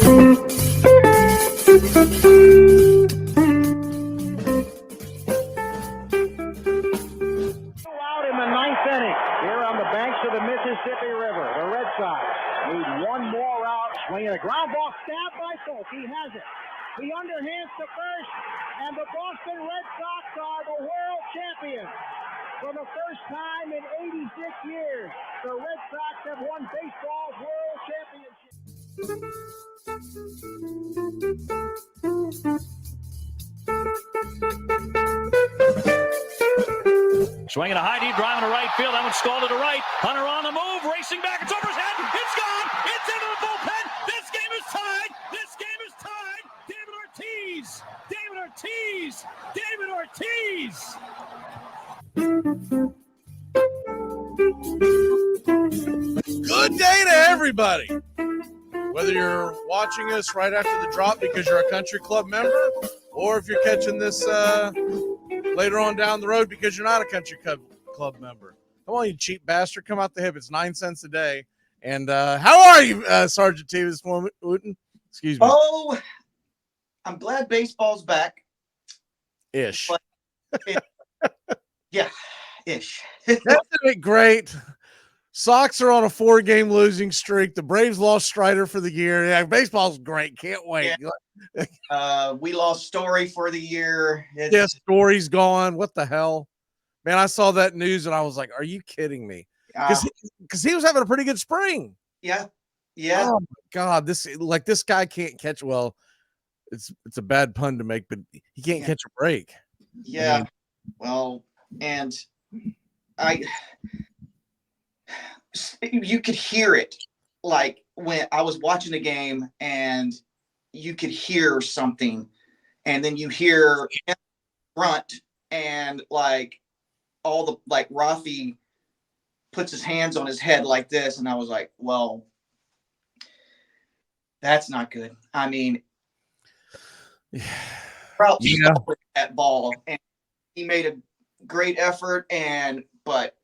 Out in the ninth inning here on the banks of the Mississippi River. The Red Sox need one more out. Swinging a ground ball, stabbed by Folk. He has it. He underhands to first, and the Boston Red Sox are the world champions. For the first time in 86 years, the Red Sox have won baseball's world championship. Swinging a high deep drive to right field. That one's stalled to the right. Hunter on the move, racing back. It's over his head. It's gone. It's into the bullpen. This game is tied. This game is tied. David Ortiz. David Ortiz. David Ortiz. Good day to everybody. Whether you're watching us right after the drop because you're a country club member, or if you're catching this later on down the road because you're not a country club member. Come on, you cheap bastard. Come out the hip. It's 9 cents a day. And how are you, Sergeant T. this morning, Wooten? Excuse me. Oh, I'm glad baseball's back. Ish. Yeah, ish. That's great. Sox are on a 4-game losing streak. The Braves lost Strider for the year. Yeah, baseball's great. Can't wait. Yeah. We lost Story for the year. Story's gone. What the hell? Man, I saw that news and I was like, are you kidding me? Because he was having a pretty good spring. Yeah. Oh my God. This guy can't catch. Well, it's a bad pun to make, but he can't catch a break. Yeah. I mean, well, and you could hear it like when I was watching the game and you could hear something and then you hear front and like all the like Rafi puts his hands on his head like this and I was like, well, that's not good. I mean, Trout that ball and he made a great effort but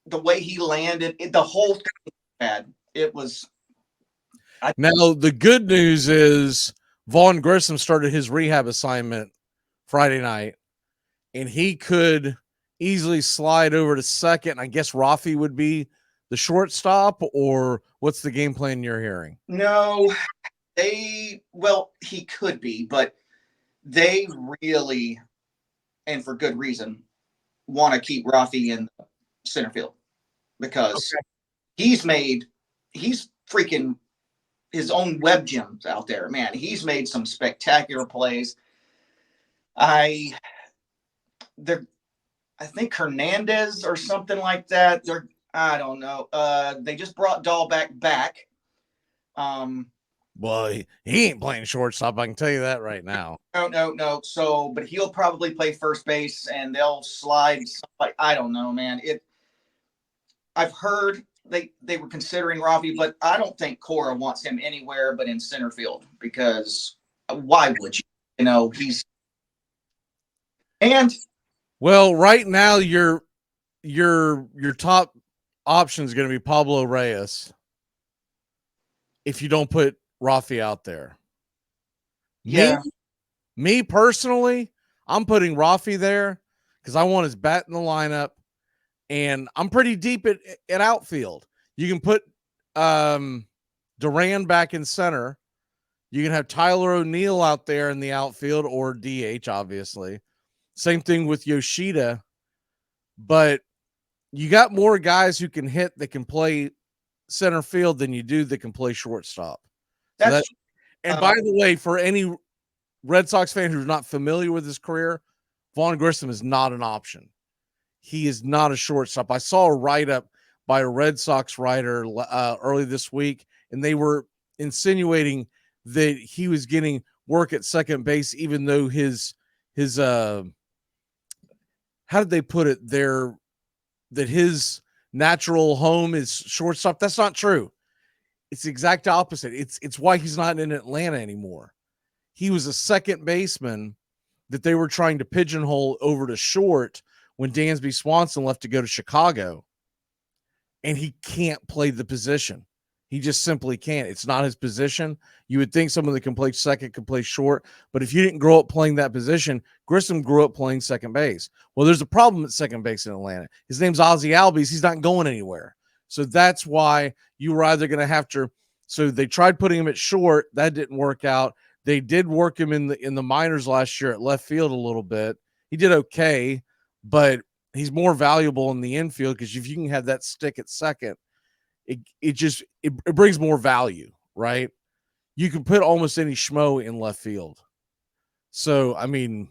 the way he landed, the whole thing was bad. It was. Now, the good news is Vaughn Grissom started his rehab assignment Friday night, and he could easily slide over to second. I guess Rafi would be the shortstop, or what's the game plan you're hearing? No, he could be, but they really, and for good reason, want to keep Rafi in center field because he's freaking his own web gems out there, man. He's made some spectacular plays. I think Hernandez or something like that. I don't know. They just brought Dahlbeck back. Well, he ain't playing shortstop. I can tell you that right now. No. So, but he'll probably play first base, and they'll slide. I don't know, man. I've heard they were considering Rafi, but I don't think Cora wants him anywhere but in center field because why would you? You know, well, right now your top option is going to be Pablo Reyes if you don't put Rafi out there. Yeah. Me personally, I'm putting Rafi there because I want his bat in the lineup. And I'm pretty deep at outfield. You can put Duran back in center. You can have Tyler O'Neill out there in the outfield or DH, obviously. Same thing with Yoshida. But you got more guys who can hit that can play center field than you do that can play shortstop. And by the way, for any Red Sox fan who's not familiar with his career, Vaughn Grissom is not an option. He is not a shortstop. I saw a write-up by a Red Sox writer early this week, and they were insinuating that he was getting work at second base, even though his how did they put it there, that his natural home is shortstop. That's not true. It's the exact opposite. It's why he's not in Atlanta anymore. He was a second baseman that they were trying to pigeonhole over to short when Dansby Swanson left to go to Chicago, and he can't play the position. He just simply can't. It's not his position. You would think someone that can play second can play short, but if you didn't grow up playing that position, Grissom grew up playing second base. Well, there's a problem at second base in Atlanta. His name's Ozzie Albies. He's not going anywhere. So that's why you were either going to have to. So they tried putting him at short. That didn't work out. They did work him in the minors last year at left field a little bit. He did okay, but he's more valuable in the infield because if you can have that stick at second, it brings more value, right? You can put almost any schmo in left field. So, I mean,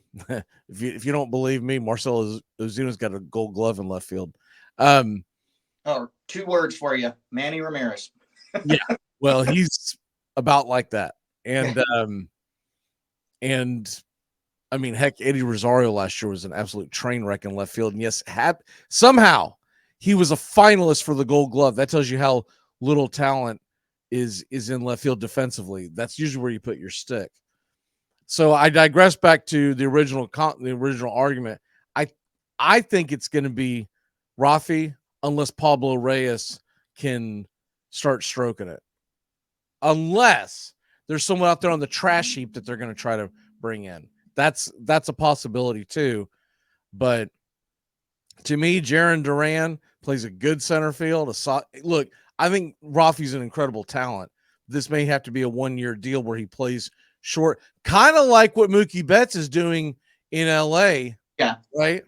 if you don't believe me, Marcelo Ozuna's got a Gold Glove in left field. Oh, 2 words for you, Manny Ramirez. Yeah, well, he's about like that, and I mean, heck, Eddie Rosario last year was an absolute train wreck in left field, and yes, somehow he was a finalist for the Gold Glove. That tells you how little talent is in left field defensively. That's usually where you put your stick. So I digress back to the original argument. I think it's going to be Rafi unless Pablo Reyes can start stroking it. Unless there's someone out there on the trash heap that they're going to try to bring in. That's a possibility too. But to me, Jaron Duran plays a good center field. Look, I think Rafi's an incredible talent. This may have to be a 1-year deal where he plays short, kind of like what Mookie Betts is doing in LA. Yeah. Right.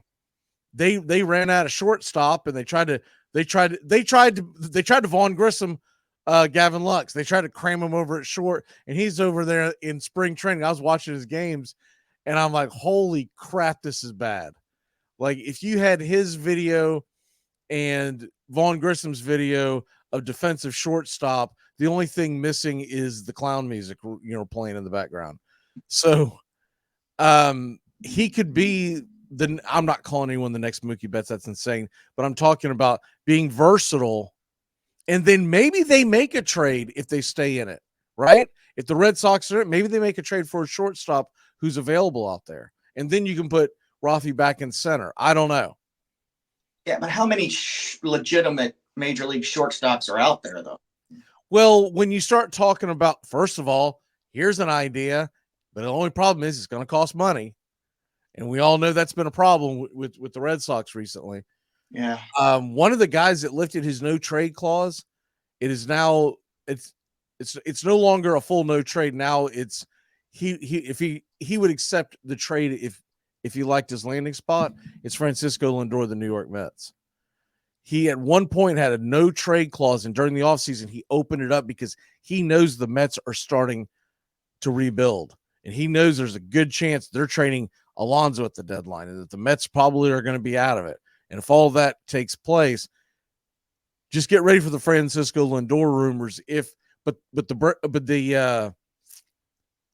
They ran out of shortstop and they tried to Vaughn Grissom, Gavin Lux. They tried to cram him over at short, and he's over there in spring training. I was watching his games, and I'm like, holy crap, this is bad. Like, if you had his video and Vaughn Grissom's video of defensive shortstop, the only thing missing is the clown music, playing in the background. So, he could be I'm not calling anyone the next Mookie Betts. That's insane. But I'm talking about being versatile. And then maybe they make a trade if they stay in it, right? If the Red Sox are in it, maybe they make a trade for a shortstop who's available out there. And then you can put Rafi back in center. I don't know. Yeah, but how many legitimate major league shortstops are out there, though? Well, when you start talking about, first of all, here's an idea, but the only problem is it's going to cost money. And we all know that's been a problem with the Red Sox recently. Yeah. One of the guys that lifted his no trade clause, it is now it's no longer a full no trade. Now it's he would accept the trade if he liked his landing spot. It's Francisco Lindor of the New York Mets. He at one point had a no trade clause, and during the offseason, he opened it up because he knows the Mets are starting to rebuild, and he knows there's a good chance they're trading Alonso at the deadline, and that the Mets probably are going to be out of it. And if all that takes place, just get ready for the Francisco Lindor rumors. But the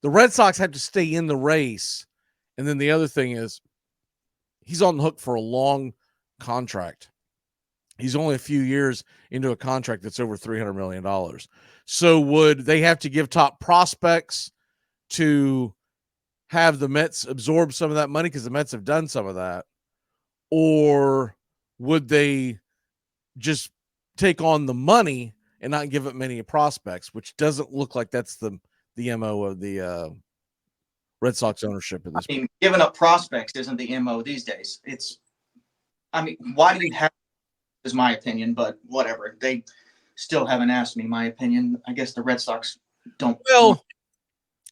Red Sox have to stay in the race, and then the other thing is he's on the hook for a long contract. He's only a few years into a contract that's over $300 million. So would they have to give top prospects to have the Mets absorb some of that money because the Mets have done some of that? Or would they just take on the money and not give it many prospects, which doesn't look like that's the MO of the Red Sox ownership at this point. Giving up prospects isn't the MO these days. Why do you have, is my opinion, but whatever. They still haven't asked me my opinion. I guess the Red Sox don't. Well,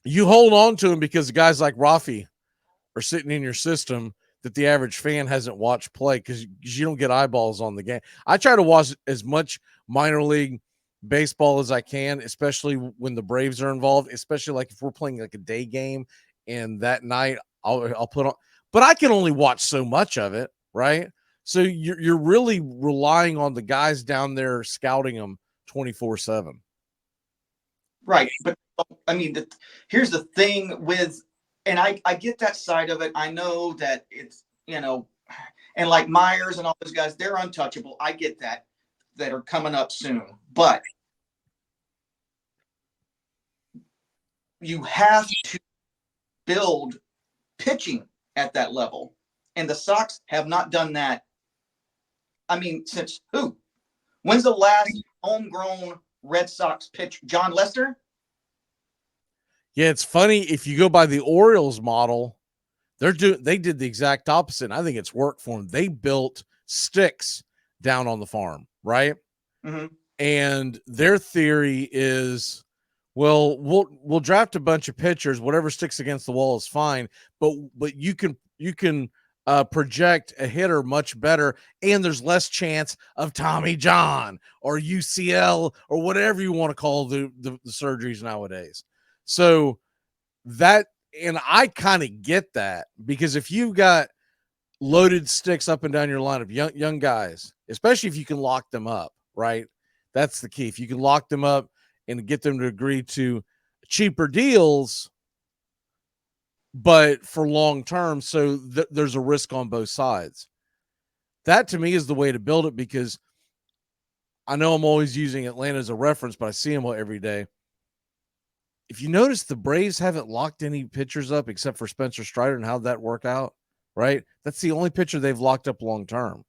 you hold on to him because guys like Rafi are sitting in your system that the average fan hasn't watched play because you don't get eyeballs on the game. I try to watch as much minor league baseball as I can, especially when the Braves are involved, especially like if we're playing like a day game and that night I'll put on, but I can only watch so much of it, right? So you're really relying on the guys down there scouting them 24/7. Right. But here's the thing with, and I get that side of it. I know that it's, and like Myers and all those guys, they're untouchable. I get that are coming up soon, but you have to build pitching at that level. And the Sox have not done that. Since who? When's the last homegrown Red Sox pitcher John Lester. Yeah, it's funny if you go by the Orioles model, they did the exact opposite. And I think it's worked for them. They built sticks down on the farm, right? Mm-hmm. And their theory is, well, we'll draft a bunch of pitchers. Whatever sticks against the wall is fine, but you can project a hitter much better, and there's less chance of Tommy John or UCL or whatever you want to call the surgeries nowadays. So that, and I kind of get that, because if you've got loaded sticks up and down your line of young guys, especially if you can lock them up, right? That's the key. If you can lock them up and get them to agree to cheaper deals, but for long term, so there's a risk on both sides. That to me is the way to build it, because I know I'm always using Atlanta as a reference, but I see them every day. If you notice, the Braves haven't locked any pitchers up except for Spencer Strider, and how'd that work out, right? That's the only pitcher they've locked up long term.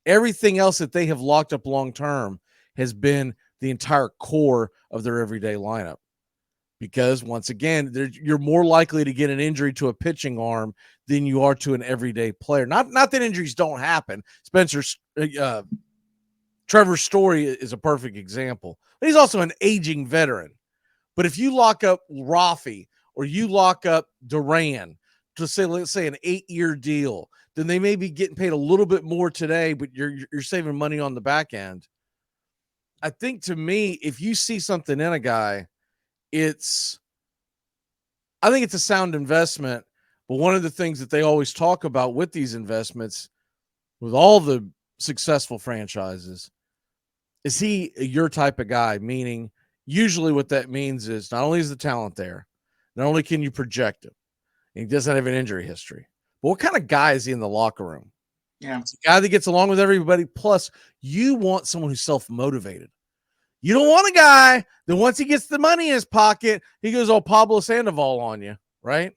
Everything else that they have locked up long term has been the entire core of their everyday lineup. Because once again, you're more likely to get an injury to a pitching arm than you are to an everyday player. Not that injuries don't happen. Trevor Story is a perfect example. But he's also an aging veteran. But if you lock up Rafi or you lock up Duran to say, let's say, an 8-year deal, then they may be getting paid a little bit more today, but you're saving money on the back end. I think, to me, if you see something in a guy, I think it's a sound investment. But one of the things that they always talk about with these investments, with all the successful franchises, is he your type of guy? Meaning, usually what that means is not only is the talent there, not only can you project him, and he doesn't have an injury history, but what kind of guy is he in the locker room? Yeah. It's a guy that gets along with everybody. Plus, you want someone who's self-motivated. You don't want a guy that once he gets the money in his pocket, he goes all Pablo Sandoval on you, right?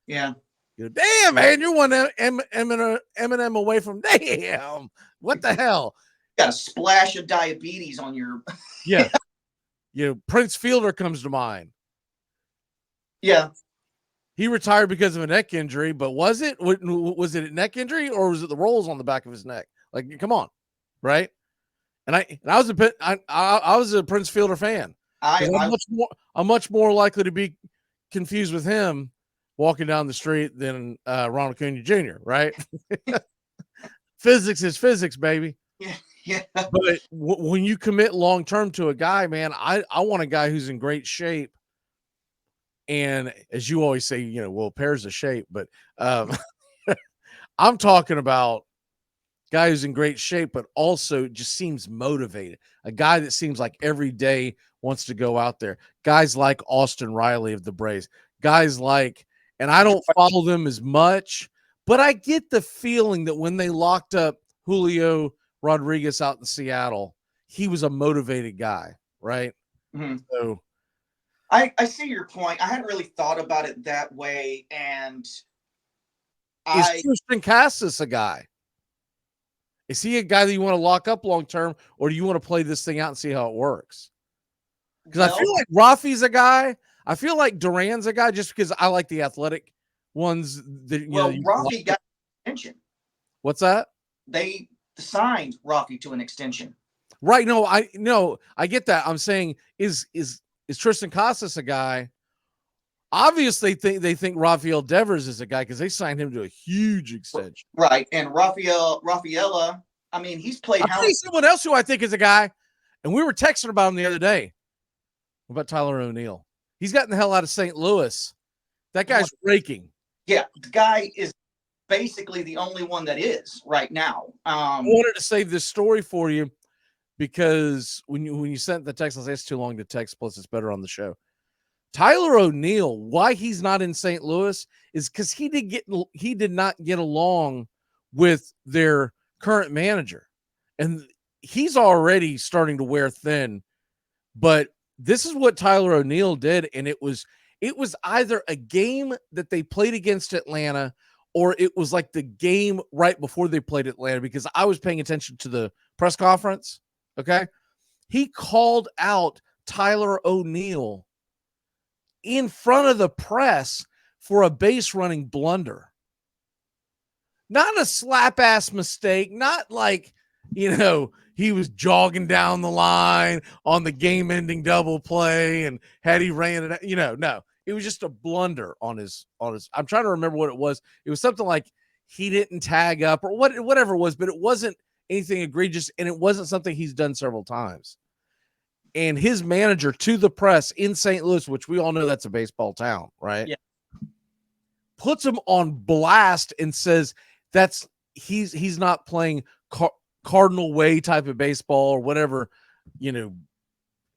Yeah. You go, damn, man, you're one Eminem away from damn. What the hell? You got a splash of diabetes on your. Yeah. Prince Fielder comes to mind. Yeah. He retired because of a neck injury, but was it a neck injury, or was it the rolls on the back of his neck? Like, come on, right? And I was a Prince Fielder fan. I'm much more likely to be confused with him walking down the street than Ronald Acuna Jr., right? Physics is physics, baby. Yeah. But when you commit long term to a guy, man, I want a guy who's in great shape. And as you always say, well, pairs of shape, but I'm talking about guy who's in great shape, but also just seems motivated. A guy that seems like every day wants to go out there. Guys like Austin Riley of the Braves. Guys like, and I don't follow them as much, but I get the feeling that when they locked up Julio Rodriguez out in Seattle, he was a motivated guy, right? Mm-hmm. So I see your point. I hadn't really thought about it that way. And is Tristan Casas a guy? Is he a guy that you want to lock up long term, or do you want to play this thing out and see how it works? Because I feel like Rafi's a guy. I feel like Duran's a guy, just because I like the athletic ones. Rafi got an extension. What's that? They signed Rafi to an extension. Right. No, I get that. I'm saying is Tristan Casas a guy? Obviously, they think Rafael Devers is a guy because they signed him to a huge extension. Right. And Rafaela, I mean, he's played. I'll tell you someone else who I think is a guy, and we were texting about him the other day. What about Tyler O'Neill? He's gotten the hell out of St. Louis. That guy's raking. Yeah, the guy is basically the only one that is right now. I wanted to save this story for you because when you sent the text, I was like, it's too long to text, plus it's better on the show. Tyler O'Neill, why he's not in St. Louis is because he did not get along with their current manager, and he's already starting to wear thin. But this is what Tyler O'Neill did, and it was either a game that they played against Atlanta, or it was like the game right before they played Atlanta, because I was paying attention to the press conference. Okay, he called out Tyler O'Neill in front of the press for a base running blunder. Not a slap ass mistake, not like, he was jogging down the line on the game ending double play and had he ran it, no. It was just a blunder on his I'm trying to remember what it was. It was something like he didn't tag up or whatever it was, but it wasn't anything egregious and it wasn't something he's done several times. And his manager to the press in St. Louis, which we all know that's a baseball town, right? Yeah. Puts him on blast and says he's not playing Cardinal way type of baseball or whatever,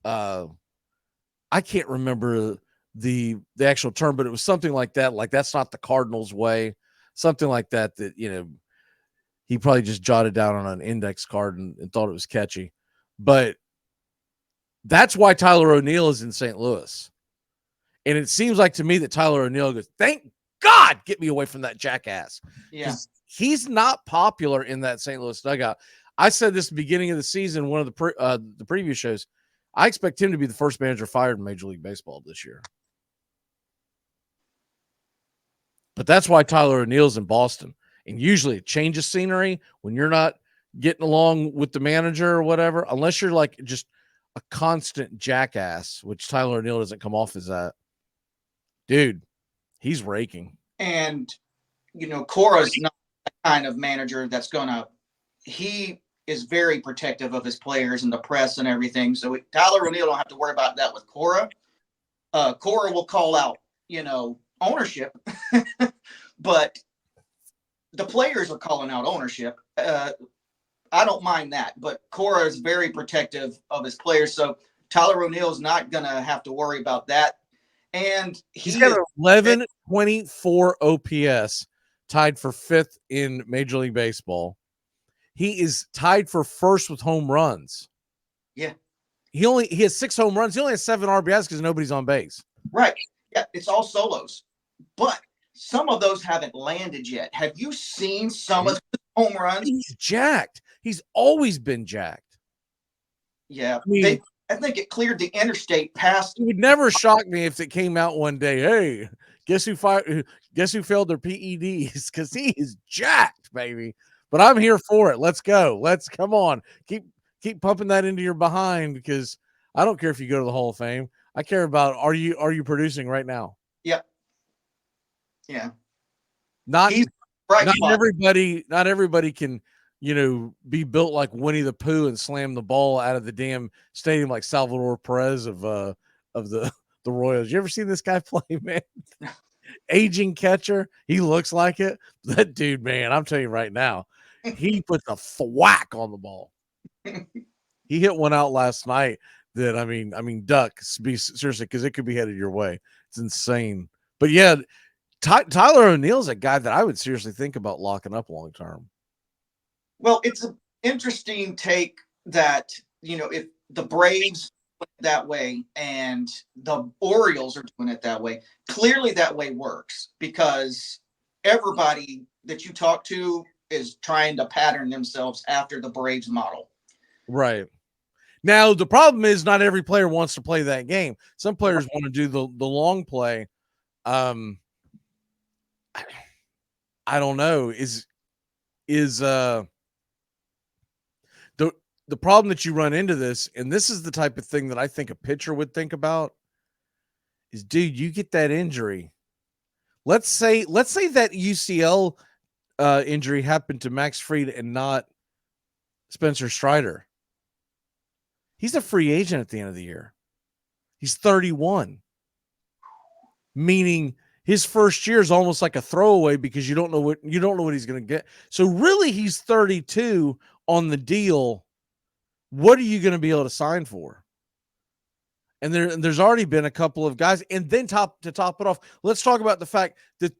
I can't remember the actual term, but it was something like that. Like that's not the Cardinals way, something like that, he probably just jotted down on an index card and thought it was catchy. But that's why Tyler O'Neill is in St. Louis. And it seems like to me that Tyler O'Neill goes, thank God, get me away from that jackass. Yeah. He's not popular in that St. Louis dugout. I said this at the beginning of the season, one of the previous shows. I expect him to be the first manager fired in Major League Baseball this year. But that's why Tyler O'Neill's in Boston. And usually it changes scenery when you're not getting along with the manager or whatever, unless you're like just a constant jackass, which Tyler O'Neill doesn't come off as that. Dude, he's raking. And, Cora's not the kind of manager that's he is very protective of his players and the press and everything. So Tyler O'Neill don't have to worry about that with Cora. Cora will call out, ownership, but the players are calling out ownership. I don't mind that, but Cora is very protective of his players. So Tyler O'Neill is not going to have to worry about that. And he's got 1124 OPS, tied for 5th in Major League Baseball. He is tied for 1st with home runs. Yeah. He has 6 home runs. He only has 7 RBIs because nobody's on base. Right. Yeah, it's all solos. But some of those haven't landed yet. Have you seen some of the home runs? He's jacked. He's always been jacked. Yeah. I think it cleared the interstate past. It would never shock me if it came out one day. Hey, guess who failed their PEDs? Because he is jacked, baby. But I'm here for it. Let's go. Come on. Keep pumping that into your behind, because I don't care if you go to the Hall of Fame. I care about are you producing right now? Yep. Yeah. Not everybody can, be built like Winnie the Pooh and slam the ball out of the damn stadium like Salvador Perez of the Royals. You ever seen this guy play, man? Aging catcher. He looks like it. That dude, man, I'm telling you right now, he puts a thwack on the ball. He hit one out last night that, I mean, duck, be seriously, because it could be headed your way. It's insane. But yeah, Tyler O'Neill's a guy that I would seriously think about locking up long term. Well, it's an interesting take that, if the Braves went that way and the Orioles are doing it that way, clearly that way works, because everybody that you talk to is trying to pattern themselves after the Braves model. Right. Now, the problem is not every player wants to play that game. Some players want to do the long play. I don't know. The problem that you run into this, and this is the type of thing that I think a pitcher would think about, is, dude, you get that injury. Let's say that UCL injury happened to Max Fried and not Spencer Strider. He's a free agent at the end of the year. He's 31, meaning his first year is almost like a throwaway because you don't know what he's going to get. So really, he's 32 on the deal. What are you going to be able to sign for? And there's already been a couple of guys. And then to top it off, let's talk about the fact that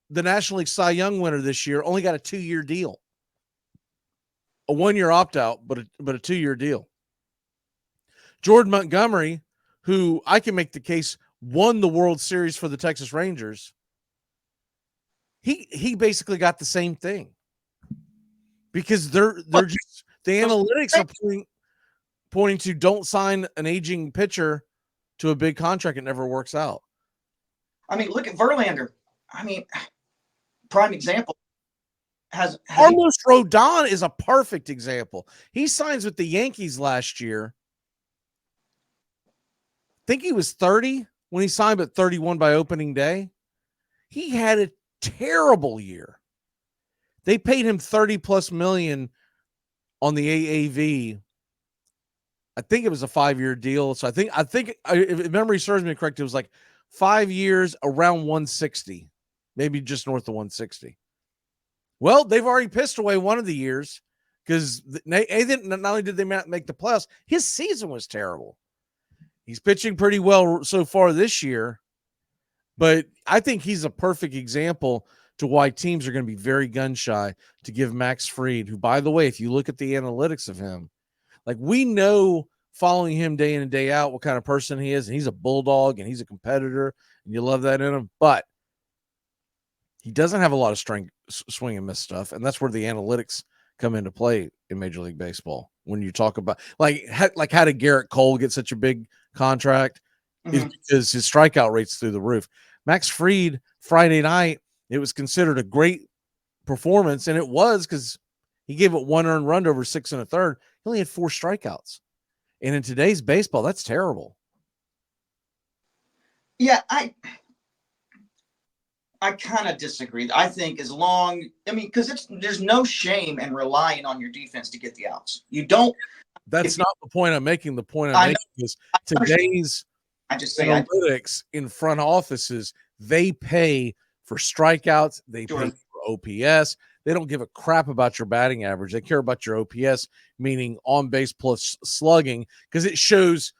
the National League Cy Young winner this year only got a 2-year deal, a 1-year opt out, but a 2-year deal. Jordan Montgomery, who I can make the case won the World Series for the Texas Rangers, he basically got the same thing, because they're just, the analytics are pointing to don't sign an aging pitcher to a big contract. It never works out. I mean, look at Verlander. I mean, prime example. Carlos Rodon is a perfect example. He signs with the Yankees last year. I think he was 30 when he signed, but 31 by opening day. He had a terrible year. They paid him 30 plus million on the AAV. I think it was a 5-year deal. So I think if memory serves me correct, it was like 5 years around 160, maybe just north of 160. Well, they've already pissed away one of the years because not only did they make the playoffs, his season was terrible. He's pitching pretty well so far this year, but I think he's a perfect example to why teams are going to be very gun shy to give Max Fried, who, by the way, if you look at the analytics of him, like we know following him day in and day out what kind of person he is, and he's a bulldog and he's a competitor, and you love that in him, but he doesn't have a lot of strength, swing and miss stuff, and that's where the analytics come into play in Major League Baseball. When you talk about how did Garrett Cole get such a big contract? Is because his strikeout rate's through the roof. Max Fried, Friday night, it was considered a great performance, and it was because he gave it 1 earned run over 6 1/3. He only had 4 strikeouts, and in today's baseball, that's terrible. Yeah, I kind of disagree. I think because there's no shame in relying on your defense to get the outs. You don't. That's not the point I'm making. The point I'm making is today's analytics in front offices, they pay for strikeouts, they pay for OPS. They don't give a crap about your batting average. They care about your OPS, meaning on base plus slugging, because it shows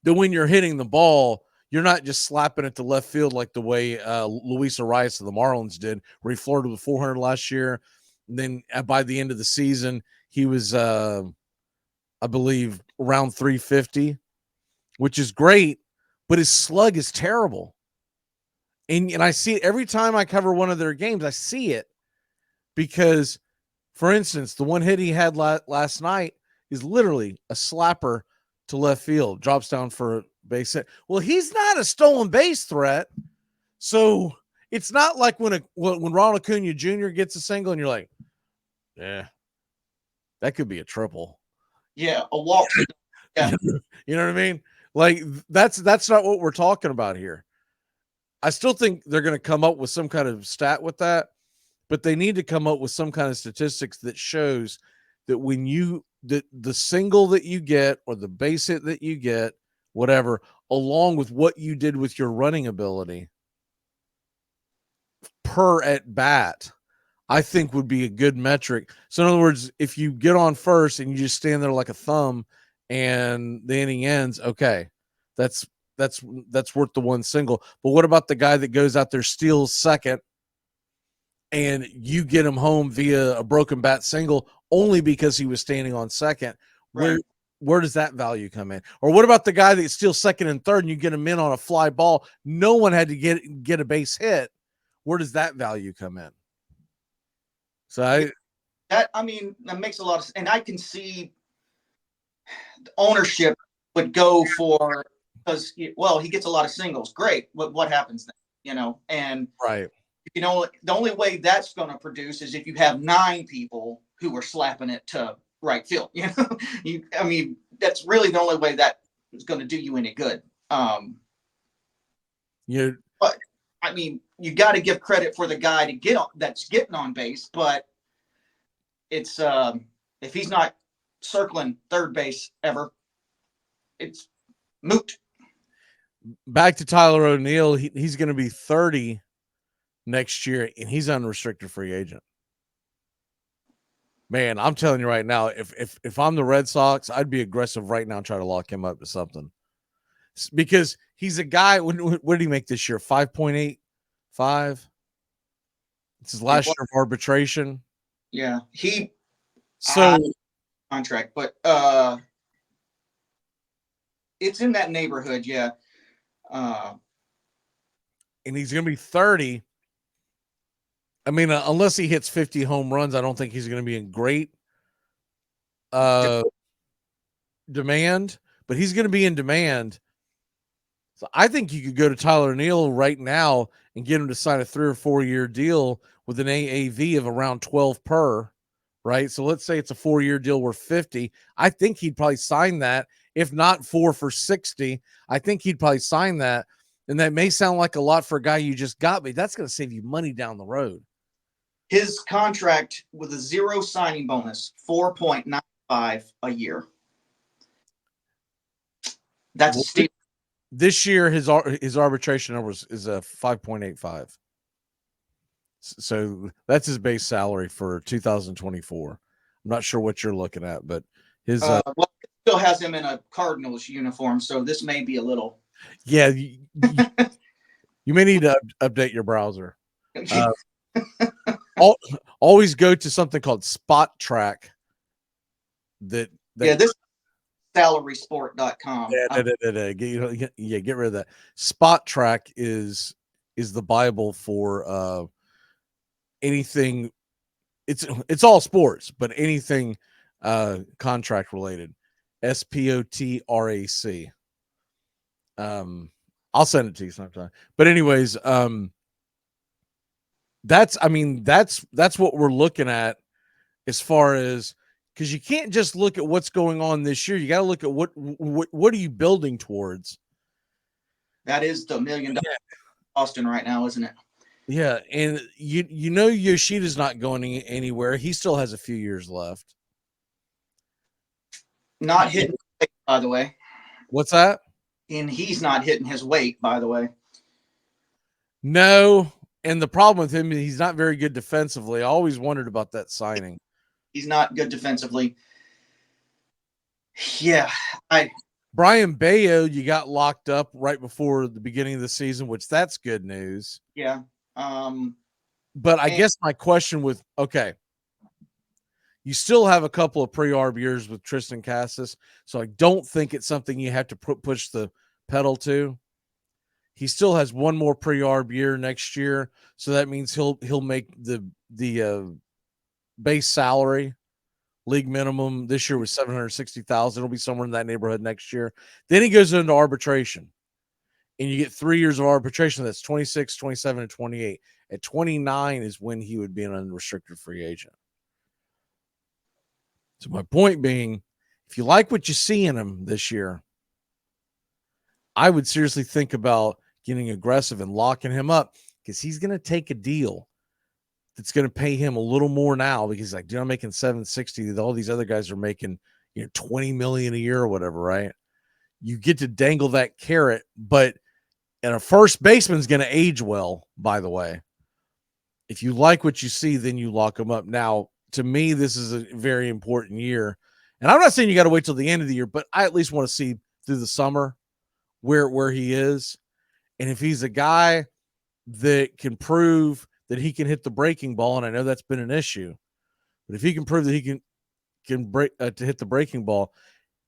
that when you're hitting the ball, you're not just slapping it to left field like the way Luis Arias of the Marlins did, where he flirted with 400 last year. And then by the end of the season, he was, I believe, around 350, which is great, but his slug is terrible. And I see it every time I cover one of their games. I see it because, for instance, the one hit he had last night is literally a slapper to left field, drops down for a base hit. Well, he's not a stolen base threat, so it's not like when Ronald Acuna Jr. gets a single and you're like, yeah, that could be a triple. Yeah, a walk. Yeah. You know what I mean? Like that's not what we're talking about here. I still think they're going to come up with some kind of stat with that, but they need to come up with some kind of statistics that shows that when the single that you get or the base hit that you get, whatever, along with what you did with your running ability per at bat, I think would be a good metric. So in other words, if you get on first and you just stand there like a thumb and the inning ends, okay, that's worth the one single. But what about the guy that goes out there, steals second, and you get him home via a broken bat single only because he was standing on second? Right. Where does that value come in? Or what about the guy that steals second and third and you get him in on a fly ball? No one had to get a base hit. Where does that value come in? So that makes a lot of sense. And I can see the ownership would go for, because, well, he gets a lot of singles. Great. What happens then? And right. The only way that's going to produce is if you have 9 people who are slapping it to right field. That's really the only way that is going to do you any good. But you got to give credit for the guy that's getting on base, but it's if he's not circling third base ever, it's moot. Back to Tyler O'Neill, he's going to be 30 next year, and he's unrestricted free agent. Man, I'm telling you right now, if I'm the Red Sox, I'd be aggressive right now and try to lock him up to something, because he's a guy. What did he make this year? 5.85. It's his last year of arbitration. Yeah, contract, but it's in that neighborhood. Yeah, and he's going to be 30. I mean, unless he hits 50 home runs, I don't think he's going to be in great demand, but he's going to be in demand. So I think you could go to Tyler Neal right now and get him to sign a 3 or 4 year deal with an AAV of around 12 per, right? So let's say it's a 4-year deal worth 50. I think he'd probably sign that. If not 4 for 60, I think he'd probably sign that. And that may sound like a lot for a guy you just got, but that's going to save you money down the road. His contract with a 0 signing bonus, 4.95 a year. That's a steal. This year, his arbitration number is a 5.85. So that's his base salary for 2024. I'm not sure what you're looking at, but his well, it still has him in a Cardinals uniform, so this may be a little. Yeah, you may need to update your browser. Always go to something called Spot Track. That this salarysport.com. Get rid of that. Spot Track is the Bible for anything. It's all sports, but anything contract related. SPOTRAC. I'll send it to you sometime. But anyways, that's what we're looking at as far as, because you can't just look at what's going on this year. You got to look at what are you building towards. That is the $1 million Austin right now, isn't it? Yeah, and you know Yoshida's not going anywhere. He still has a few years left. Not hitting weight, by the way. What's that? And he's not hitting his weight, by the way. No, and the problem with him is he's not very good defensively. I always wondered about that signing. He's not good defensively. Yeah, Brian Bayo, you got locked up right before the beginning of the season, which that's good news. Yeah. But I guess my question with, okay, you still have a couple of pre-arb years with Tristan Cassis, so I don't think it's something you have to push the pedal to. He still has one more pre-arb year next year, so that means he'll make the base salary. League minimum this year was $760,000. It'll be somewhere in that neighborhood next year. Then he goes into arbitration, and you get 3 years of arbitration. That's 26, 27, and 28. At 29 is when he would be an unrestricted free agent. So my point being, if you like what you see in him this year, I would seriously think about getting aggressive and locking him up, because he's going to take a deal that's going to pay him a little more now, because he's like, dude, I'm making 760. All these other guys are making, 20 million a year or whatever, right? You get to dangle that carrot, but and a first baseman's going to age well, by the way. If you like what you see, then you lock him up. Now, to me, this is a very important year. And I'm not saying you got to wait till the end of the year, but I at least want to see through the summer where he is. And if he's a guy that can prove that he can hit the breaking ball, and I know that's been an issue, but if he can prove that he can break to hit the breaking ball,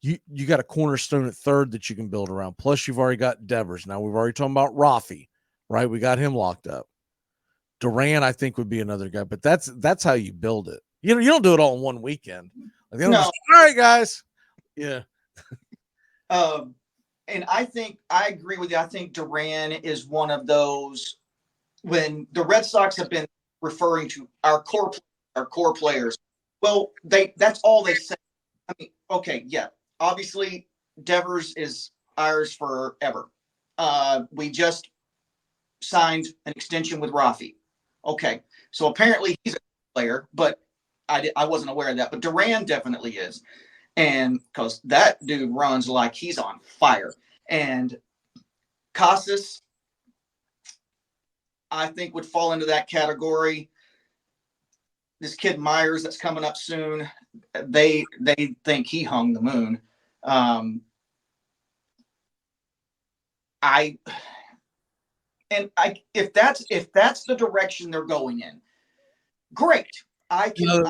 you got a cornerstone at third that you can build around. Plus, you've already got Devers. Now, we've already talked about Rafi, right? We got him locked up. Duran, I think, would be another guy, but that's how you build it. You don't do it all in one weekend. Like, all right, guys. Yeah. And I agree with you. I think Duran is one of those, when the Red Sox have been referring to our core players. Well, that's all they say. I mean, okay, yeah. Obviously, Devers is ours forever. We just signed an extension with Rafi. Okay, so apparently he's a player, but I wasn't aware of that. But Duran definitely is. And because that dude runs like he's on fire. And Casas, I think, would fall into that category. This kid Myers that's coming up soon, they think he hung the moon. If that's the direction they're going in, great. I can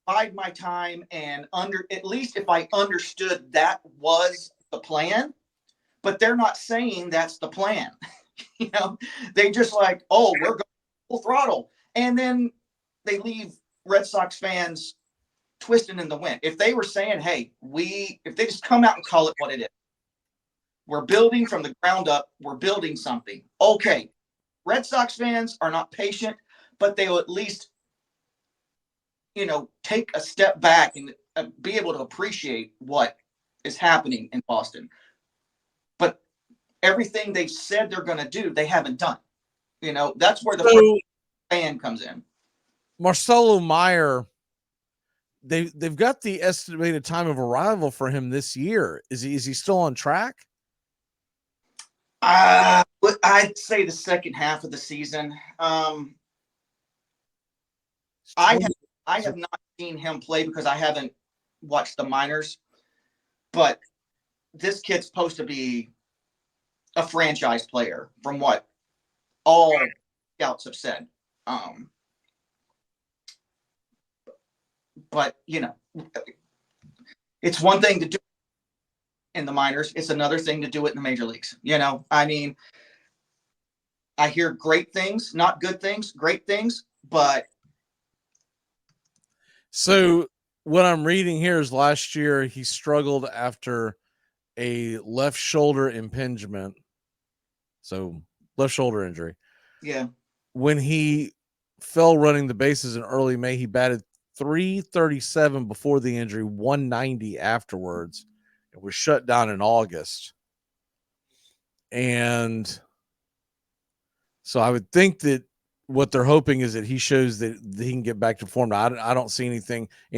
bide my time, and at least if I understood that was the plan, but they're not saying that's the plan. They just like, oh, we're going full throttle, and then they leave Red Sox fans twisting in the wind. If they were saying, hey, if they just come out and call it what it is, we're building from the ground up, we're building something. Okay, Red Sox fans are not patient, but they'll at least, take a step back and be able to appreciate what is happening in Boston. But everything they've said they're going to do, they haven't done. That's where the fan comes in. Marcelo Meyer, they've got the estimated time of arrival for him this year. Is he still on track? I'd say the second half of the season. I have not seen him play because I haven't watched the minors, but this kid's supposed to be a franchise player from what all scouts have said. But it's one thing to do in the minors. It's another thing to do it in the major leagues. I mean, I hear great things, not good things, great things, but. So what I'm reading here is last year he struggled after a left shoulder impingement. So left shoulder injury. Yeah. When he fell running the bases in early May, he batted .337 before the injury, .190 afterwards. It was shut down in August. And so I would think that what they're hoping is that he shows that he can get back to form. Now, I don't see any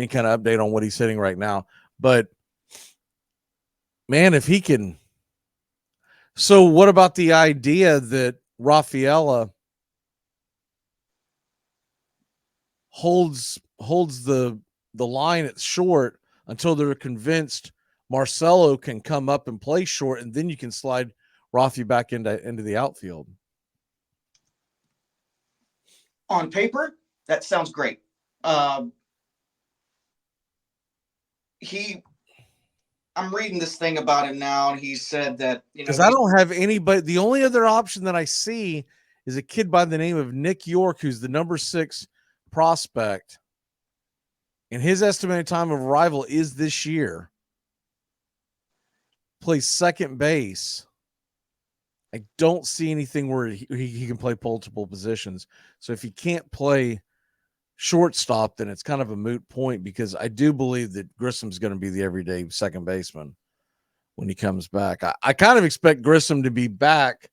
kind of update on what he's hitting right now. But, man, if he can. So what about the idea that Rafaela holds the line at short until they're convinced Marcelo can come up and play short, and then you can slide Rafi back into the outfield? On paper, that sounds great. I'm reading this thing about him now, and he said that because I don't have anybody. The only other option that I see is a kid by the name of Nick York, who's the number 6 prospect, and his estimated time of arrival is this year. Plays second base. I don't see anything where he can play multiple positions. So if he can't play shortstop, then it's kind of a moot point, because I do believe that Grissom's going to be the everyday second baseman when he comes back. I kind of expect Grissom to be back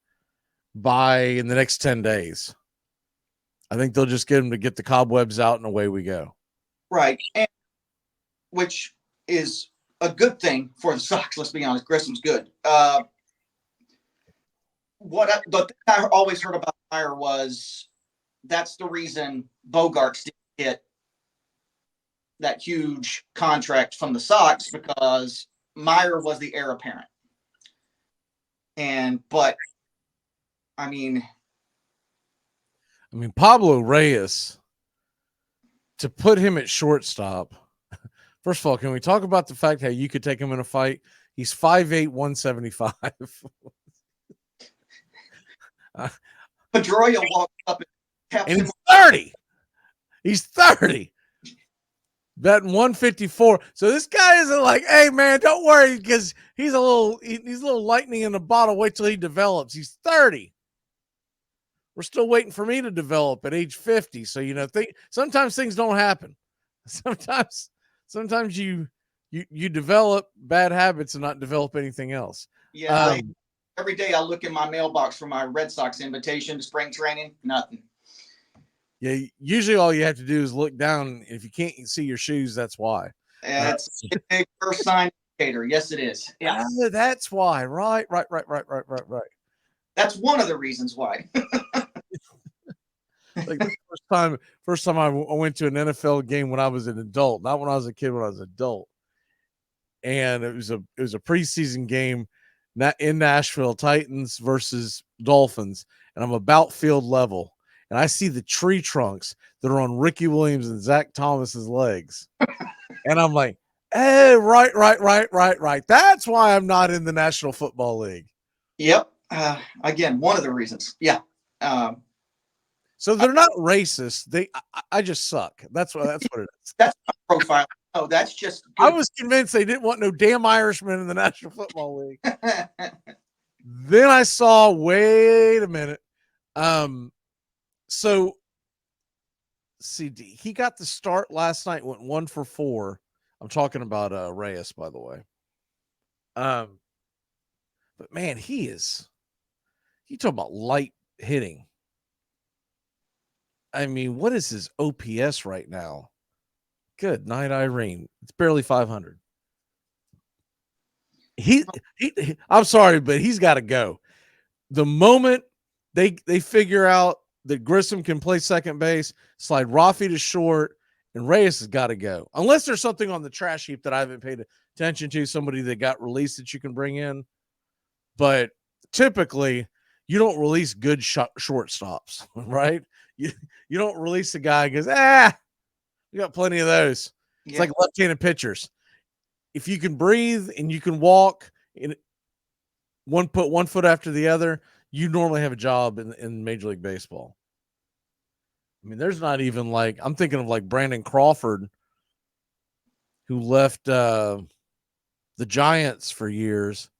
in the next 10 days. I think they'll just get him to get the cobwebs out and away we go. Right. And which is a good thing for the Sox. Let's be honest. Grissom's good. The thing I always heard about Meyer was that's the reason Bogarts didn't get that huge contract from the Sox, because Meyer was the heir apparent. But I mean, Pablo Reyes, to put him at shortstop. First of all, can we talk about the fact how you could take him in a fight? He's 5'8", 175. Pedroia walked up and he's 30. He's 30. Betting 154. So this guy isn't like, hey man, don't worry, because he's a little lightning in the bottle. Wait till he develops. He's 30. We're still waiting for me to develop at age 50. So sometimes things don't happen. Sometimes you develop bad habits and not develop anything else. Yeah. Every day I look in my mailbox for my Red Sox invitation to spring training. Nothing. Yeah, usually all you have to do is look down. If you can't see your shoes, that's why. That's a big first sign indicator. Yes, it is. Yeah, that's why. Right. That's one of the reasons why. Like the first time I went to an NFL game when I was an adult, not when I was a kid, when I was an adult, and it was a preseason game, in Nashville, Titans versus Dolphins, and I'm about field level, and I see the tree trunks that are on Ricky Williams and Zach Thomas's legs, and I'm like, hey, right. That's why I'm not in the National Football League. Yep. Again, one of the reasons. Yeah. So they're not racist. I just suck. That's what it is. That's my profile. Oh, that's just I good. was convinced they didn't want no damn Irishman in the National Football League. Then I saw, wait a minute. So see, he got the start last night, went 1 for 4. I'm talking about Reyes, by the way. But man, you talk about light hitting. I mean, what is his OPS right now? Good night, Irene. It's barely 500. I'm sorry, but he's got to go. The moment they figure out that Grissom can play second base, slide Rafi to short, and Reyes has got to go. Unless there's something on the trash heap that I haven't paid attention to, somebody that got released that you can bring in. But typically, you don't release good shortstops, right? You don't release a guy who goes, we got plenty of those. It's like left-handed pitchers. If you can breathe and you can walk in put one foot after the other, you normally have a job in Major League Baseball. I mean, there's not even I'm thinking of Brandon Crawford, who left the Giants for years.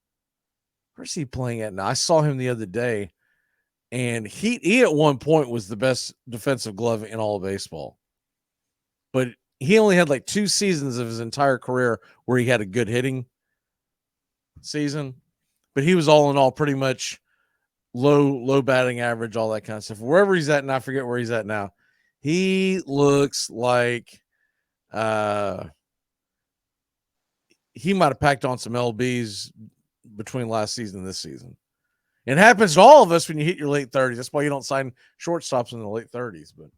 Where's he playing at now? I saw him the other day, and he at one point was the best defensive glove in all of baseball. But he only had 2 seasons of his entire career where he had a good hitting season. But he was all in all pretty much low batting average, all that kind of stuff. Wherever he's at, and I forget where he's at now, he looks like he might have packed on some LBs between last season and this season. It happens to all of us when you hit your late 30s. That's why you don't sign shortstops in the late 30s. But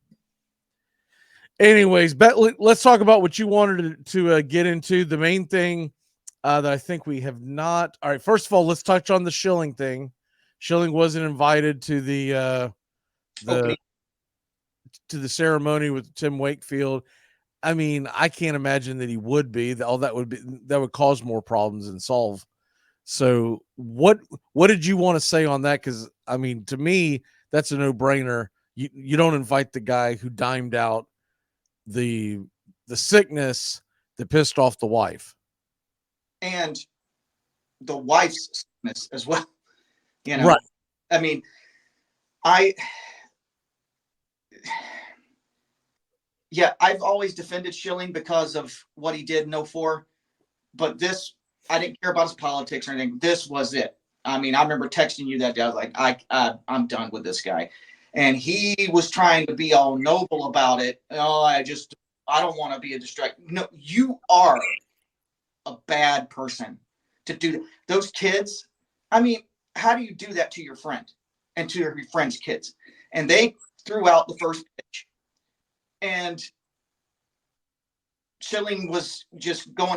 anyways, let's talk about what you wanted to get into. The main thing that I think we have not. All right, first of all, let's touch on the Schilling thing. Schilling wasn't invited to the ceremony with Tim Wakefield. I mean, I can't imagine that he would be. That would cause more problems than solve. So what did you want to say on that? Because I mean, to me, that's a no-brainer. You don't invite the guy who dimed out the sickness that pissed off the wife and the wife's sickness as well. Right. I mean, I've always defended Schilling because of what he did in 2004, but this, I didn't care about his politics or anything. This was it. I mean, I remember texting you that day. I was like, I'm done with this guy. And he was trying to be all noble about it. Oh, I don't want to be a distraction. No, you are a bad person to do that. Those kids, I mean, how do you do that to your friend and to your friend's kids? And they threw out the first pitch. And Schilling was just going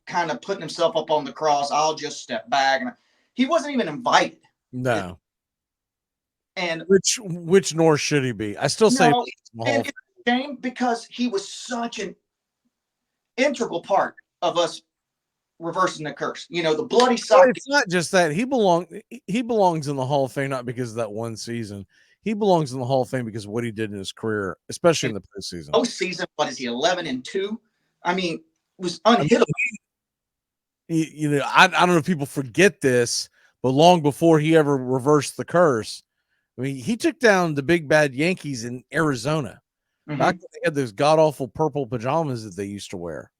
kind of putting himself up on the cross. I'll just step back. And he wasn't even invited. No. And which nor should he be? I still say and it's a shame because he was such an integral part of us reversing the curse. The bloody sock. It's not just that. He belongs in the Hall of Fame not because of that one season. He belongs in the Hall of Fame because of what he did in his career, especially in the postseason. Postseason, what is he, 11-2? I mean, it was unhittable. I don't know if people forget this, but long before he ever reversed the curse, I mean, he took down the big bad Yankees in Arizona. Mm-hmm. Back when they had those god-awful purple pajamas that they used to wear.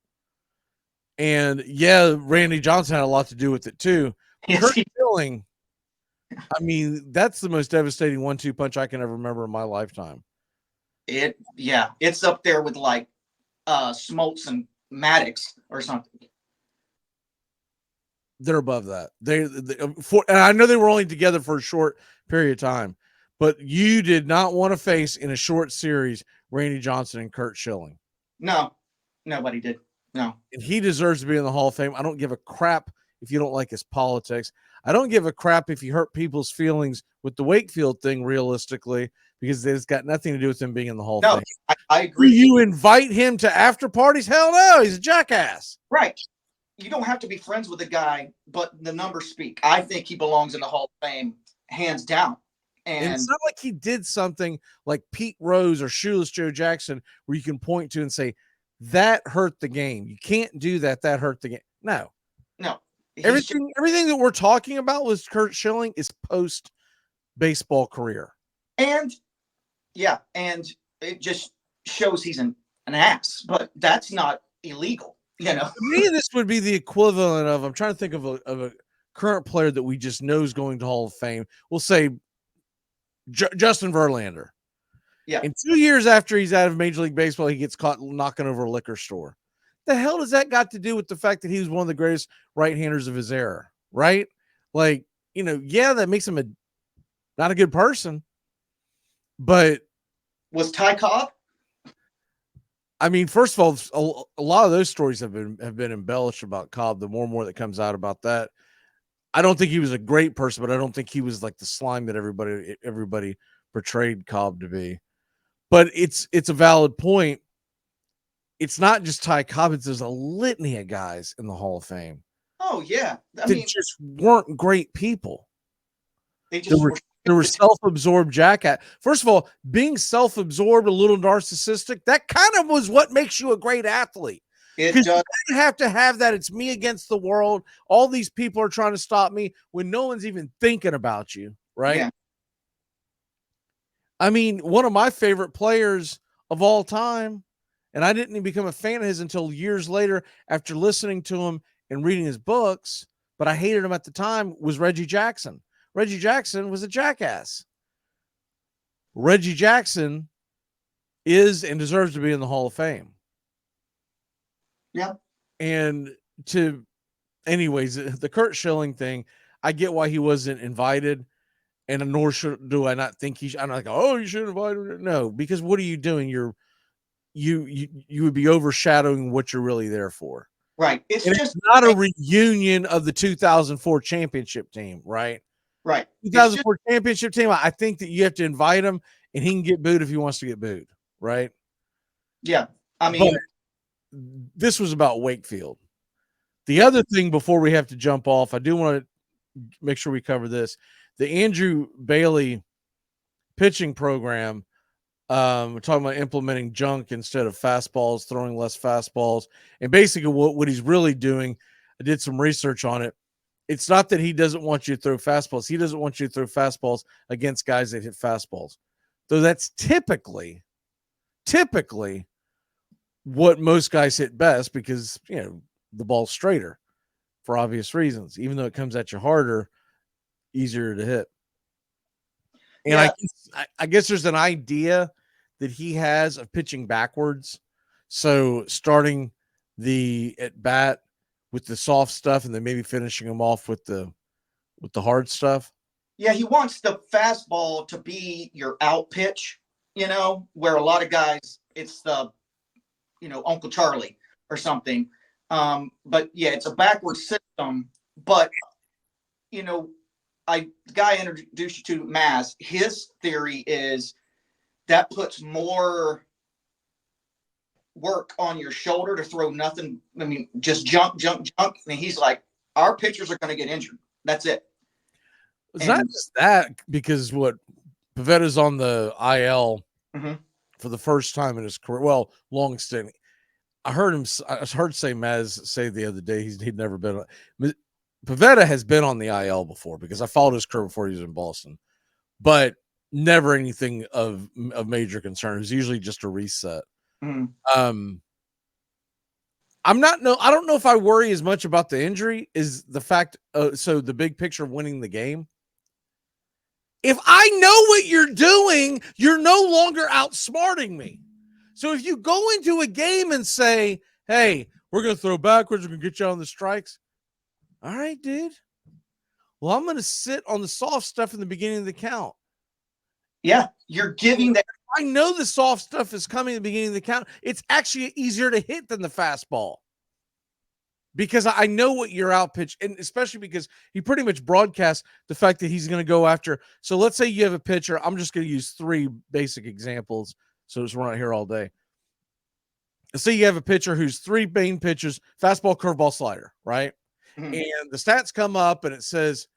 And, yeah, Randy Johnson had a lot to do with it, too. Kurt Schilling, I mean, that's the most devastating 1-2 punch I can ever remember in my lifetime. It's up there with Smoltz and Maddox or something. They're above that. And I know they were only together for a short period of time, but you did not want to face in a short series Randy Johnson and Kurt Schilling. No, nobody did. No. And he deserves to be in the Hall of Fame. I don't give a crap if you don't like his politics. I don't give a crap if you hurt people's feelings with the Wakefield thing realistically, because it's got nothing to do with him being in the Hall of Fame. I agree. Do you invite him to after parties? Hell no, he's a jackass. Right. You don't have to be friends with the guy, but the numbers speak. I think he belongs in the Hall of Fame, hands down. And it's not like he did something like Pete Rose or Shoeless Joe Jackson where you can point to and say, that hurt the game. You can't do that. That hurt the game. No. Everything that we're talking about with Curt Schilling is post baseball career. And it just shows he's an ass, but that's not illegal, To me, this would be the equivalent of, I'm trying to think of a current player that we just know is going to Hall of Fame. We'll say Justin Verlander. Yeah. And 2 years after he's out of Major League Baseball, he gets caught knocking over a liquor store. The hell does that got to do with the fact that he was one of the greatest right-handers of his era, right? Like, that makes him not a good person, but was Ty Cobb? I mean, first of all, a lot of those stories have been embellished about Cobb. The more and more that comes out about that, I don't think he was a great person, but I don't think he was like the slime that everybody portrayed Cobb to be. But it's a valid point. It's not just Ty Cobb. There's a litany of guys in the Hall of Fame. Oh yeah, I mean, just weren't great people. They just There were self-absorbed jackass. First of all, being self-absorbed, a little narcissistic, that kind of was what makes you a great athlete. It does. You have to have that. It's me against the world. All these people are trying to stop me when no one's even thinking about you, right? Yeah. I mean, one of my favorite players of all time, and I didn't even become a fan of his until years later after listening to him and reading his books, but I hated him at the time, was Reggie Jackson. Reggie Jackson was a jackass. Reggie Jackson is and deserves to be in the Hall of Fame. Yeah. And anyways, the Curt Schilling thing, I get why he wasn't invited, and nor do I not think I'm not like, oh, you should invite him. No, because what are you doing? You would be overshadowing what you're really there for. Right. It's not a reunion of the 2004 championship team, right? Right. 2004 championship team. I think that you have to invite him, and he can get booed if he wants to get booed, right? Yeah. I mean, but this was about Wakefield. The other thing before we have to jump off, I do want to make sure we cover this. The Andrew Bailey pitching program, we're talking about implementing junk instead of fastballs, throwing less fastballs. And basically what he's really doing, I did some research on it. It's not that he doesn't want you to throw fastballs. He doesn't want you to throw fastballs against guys that hit fastballs. Though that's typically what most guys hit best because, the ball's straighter for obvious reasons. Even though it comes at you harder, easier to hit. And yeah. I guess there's an idea that he has of pitching backwards. So starting the at bat with the soft stuff and then maybe finishing them off with the hard stuff. Yeah, he wants the fastball to be your out pitch, where a lot of guys it's the Uncle Charlie or something. But yeah, it's a backwards system. But the guy I introduced you to, Maz, his theory is that puts more work on your shoulder to throw nothing. I mean, just jump. And he's like, our pitchers are going to get injured. That's it. It's not just that, because Pavetta's on the IL for the first time in his career. Well, long stint. I heard Maz say the other day he'd never been. Pavetta has been on the IL before because I followed his career before he was in Boston, but never anything of major concern. It was usually just a reset. Mm-hmm. I don't know if I worry as much about the injury is the fact. So the big picture of winning the game. If I know what you're doing, you're no longer outsmarting me. So if you go into a game and say, hey, we're going to throw backwards, we're going to get you on the strikes. All right, dude. Well, I'm going to sit on the soft stuff in the beginning of the count. Yeah, you're giving that. I know the soft stuff is coming at the beginning of the count. It's actually easier to hit than the fastball because I know what your out pitch, and especially because he pretty much broadcasts the fact that he's going to go after. So let's say you have a pitcher. I'm just going to use 3 basic examples so we're not here all day. Let's say you have a pitcher who's 3 main pitches: fastball, curveball, slider, right? Mm-hmm. And the stats come up and it says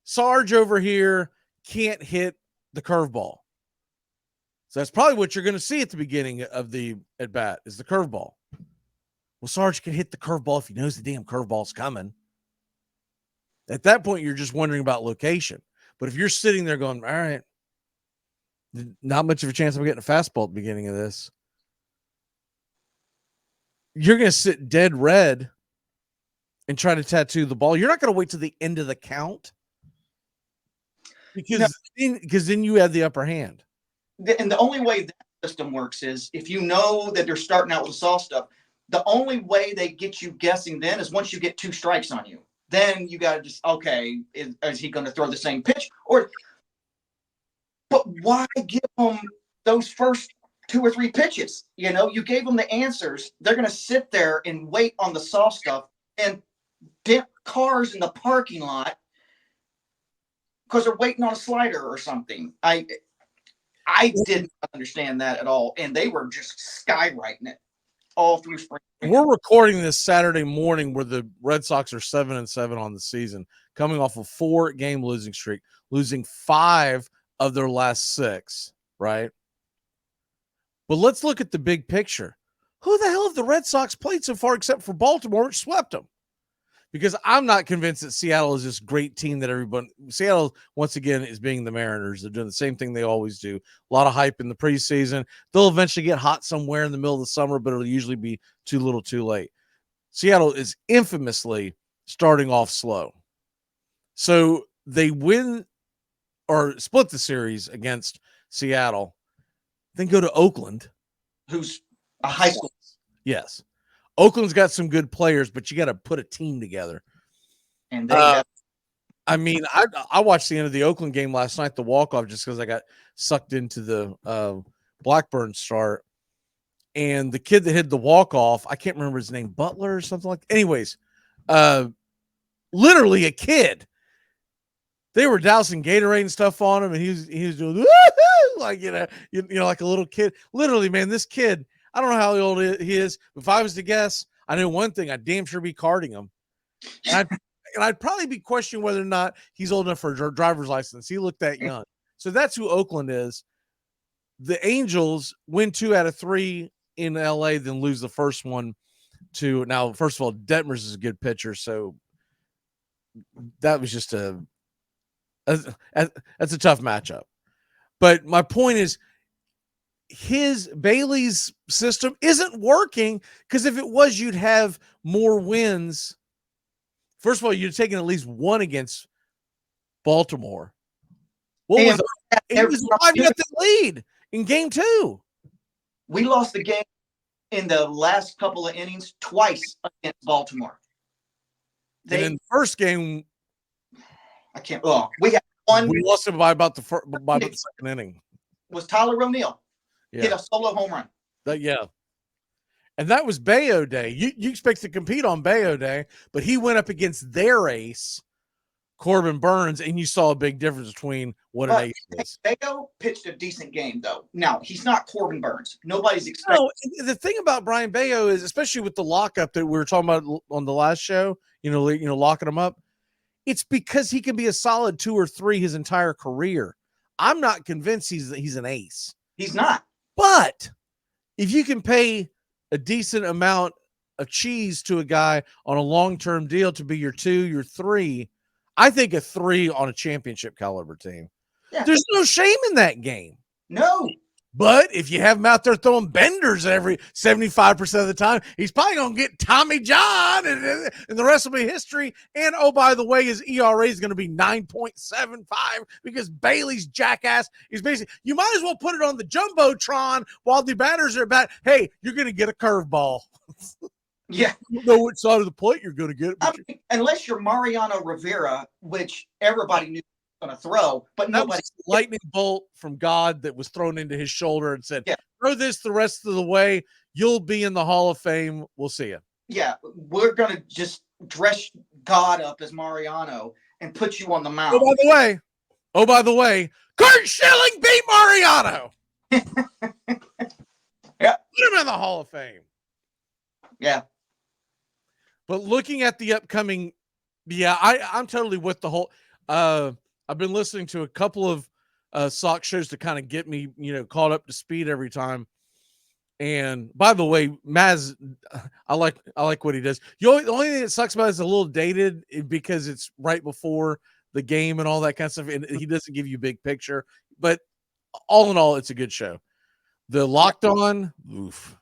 Sarge over here can't hit the curveball. So that's probably what you're going to see at the beginning of the at bat is the curveball. Well, Sarge can hit the curveball if he knows the damn curveball's coming. At that point, you're just wondering about location. But if you're sitting there going, all right, not much of a chance I'm getting a fastball at the beginning of this, you're going to sit dead red and try to tattoo the ball. You're not going to wait to the end of the count because then you have the upper hand. And the only way that system works is if you know that they're starting out with soft stuff, the only way they get you guessing then is once you get 2 strikes on you. Then you got to just, okay, is he going to throw the same pitch? But why give them those first 2 or 3 pitches? You gave them the answers. They're going to sit there and wait on the soft stuff and dip cars in the parking lot because they're waiting on a slider or something. I didn't understand that at all. And they were just skywriting it all through spring. We're recording this Saturday morning where the Red Sox are 7-7 on the season, coming off a 4-game losing streak, losing 5 of their last 6, right? But let's look at the big picture. Who the hell have the Red Sox played so far except for Baltimore, which swept them? Because I'm not convinced that Seattle is this great team that everybody – Seattle, once again, is being the Mariners. They're doing the same thing they always do. A lot of hype in the preseason. They'll eventually get hot somewhere in the middle of the summer, but it'll usually be too little too late. Seattle is infamously starting off slow. So they win or split the series against Seattle, then go to Oakland. Who's a high school. Yes. Oakland's got some good players, but you got to put a team together. And they have. I mean, I watched the end of the Oakland game last night, the walk-off, just because I got sucked into the Blackburn start. And the kid that hit the walk-off, I can't remember his name, Butler or something like that. Anyways, literally a kid. They were dousing Gatorade and stuff on him, and he was doing like like a little kid. Literally, man, this kid, I don't know how old he is. If I was to guess, I know one thing: I'd damn sure be carding him, and I'd probably be questioning whether or not he's old enough for a driver's license. He looked that young. So that's who Oakland is. The Angels win 2 out of 3 in LA, then lose the first one to now. First of all, Detmers is a good pitcher, so that was just that's a tough matchup. But my point is, Bailey's system isn't working because if it was, you'd have more wins. First of all, you'd taken at least 1 against Baltimore. What was it? It was 5-0 lead in game 2. We lost the game in the last couple of innings twice against Baltimore. And in the first game, we had one. We lost it by about the second inning. Was Tyler O'Neill hit a solo home run? And that was Bayo Day. You expect to compete on Bayo Day, but he went up against their ace, Corbin Burns, and you saw a big difference between what an ace is. Bayo pitched a decent game, though. Now, he's not Corbin Burns. Nobody's expecting. No, the thing about Brian Bayo is, especially with the lockup that we were talking about on the last show, locking him up, it's because he can be a solid 2 or 3 his entire career. I'm not convinced he's an ace. He's not. But if you can pay a decent amount of cheese to a guy on a long-term deal to be your 2, your 3, I think a 3 on a championship caliber team. Yeah. There's no shame in that game. No. But if you have him out there throwing benders every 75% of the time, he's probably going to get Tommy John, and the rest will be history. And, oh, by the way, his ERA is going to be 9.75 because Bailey's jackass is basically – you might as well put it on the Jumbotron while the batters are about, hey, you're going to get a curveball. Yeah. You know which side of the plate you're going to get. Unless you're Mariano Rivera, which everybody knew going to throw, but nobody. Lightning bolt from God that was thrown into his shoulder and said, throw this the rest of the way. You'll be in the Hall of Fame. We'll see you. Yeah, we're going to just dress God up as Mariano and put you on the mound. Oh, by the way, Kurt Schilling beat Mariano. Yeah. Put him in the Hall of Fame. Yeah. But looking at the upcoming, I'm totally with the whole I've been listening to a couple of Sox shows to kind of get me, caught up to speed every time. And by the way, Maz, I like what he does. The only thing that sucks about it is a little dated because it's right before the game and all that kind of stuff, and he doesn't give you a big picture. But all in all, it's a good show. The Locked On, oof.